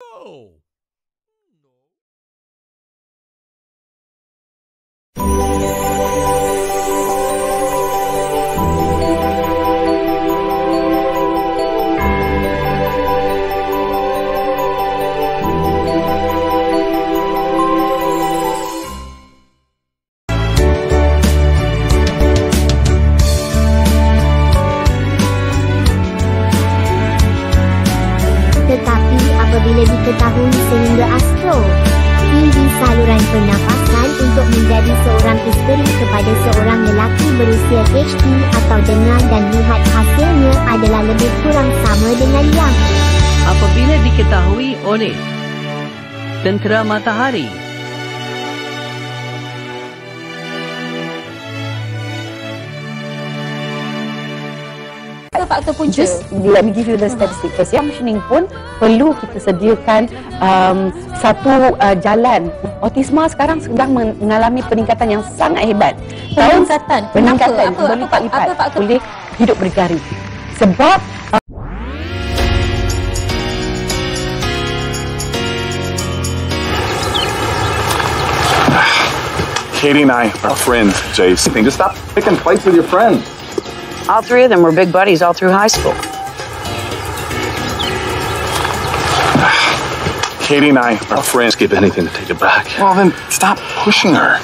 No. Tetapi apabila diketahui sehingga Astro tinggi saluran pernafasan untuk menjadi seorang isteri kepada seorang lelaki berusia HD atau dengar dan lihat hasilnya adalah lebih kurang sama dengan yang Apabila diketahui oleh tentera matahari. Faktor punca. Just let me give you the statistic first. Yang machining pun perlu kita sediakan satu jalan. Autisma sekarang sedang mengalami peningkatan yang sangat hebat. Peningkatan berlipat-lipat boleh hidup berdikari. Sebab Katie and I are friends, Jace. Just stop picking fights with your friends. All three of them were big buddies all through high school. Katie and I are friends. Give anything to take it back. Well, then stop pushing her.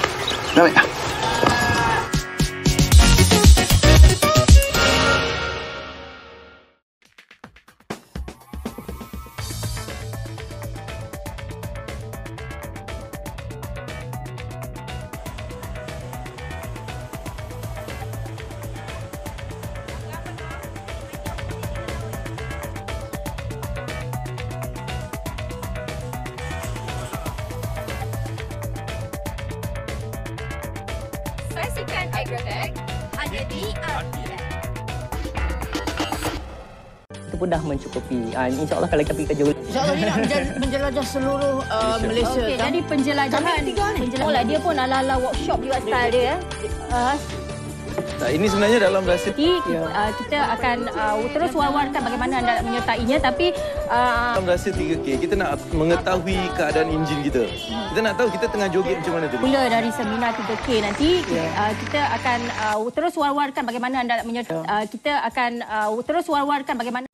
Saksikan Agrotech hanya di RTM. Itu pun dah mencukupi. InsyaAllah kalau kita pergi kerja InsyaAllah dia nak menjelajah seluruh Malaysia. Okey, jadi penjelajahan. Dia pun ala-ala workshop juga style dia. Ini sebenarnya dalam rahsia. Kita akan terus war-warkan bagaimana anda menyertainya, tapi Dalam rahsia 3K, kita nak mengetahui keadaan enjin kita. Kita nak tahu kita tengah joget macam mana tadi. mula dari seminar 3K nanti kita akan terus war-warkan bagaimana anda kita akan terus war-warkan bagaimana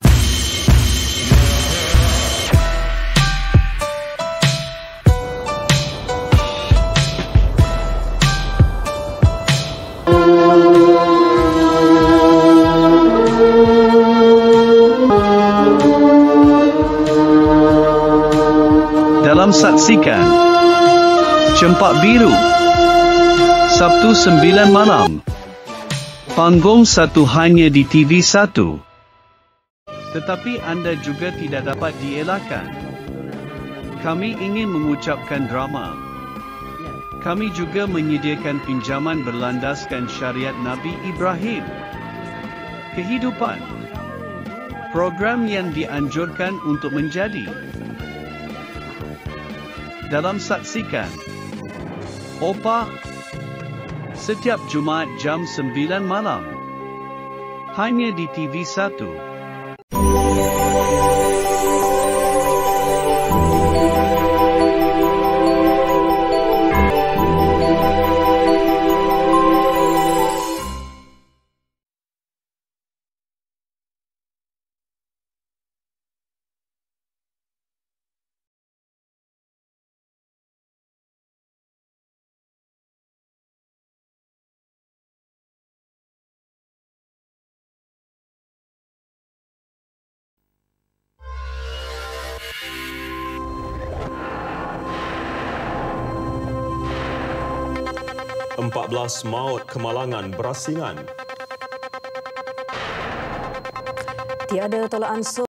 dalam saksikan Cempak Biru Sabtu 9 malam. Panggung 1 hanya di TV1. Tetapi anda juga tidak dapat dielakkan. Kami ingin mengucapkan drama. Kami juga menyediakan pinjaman berlandaskan syariat Nabi Ibrahim. Kehidupan. Program yang dianjurkan untuk menjadi. Dalam saksikan Opa setiap Jumaat jam 9 malam hanya di TV1. Empat 14 maut kemalangan berasingan. Tiada tolak ansur.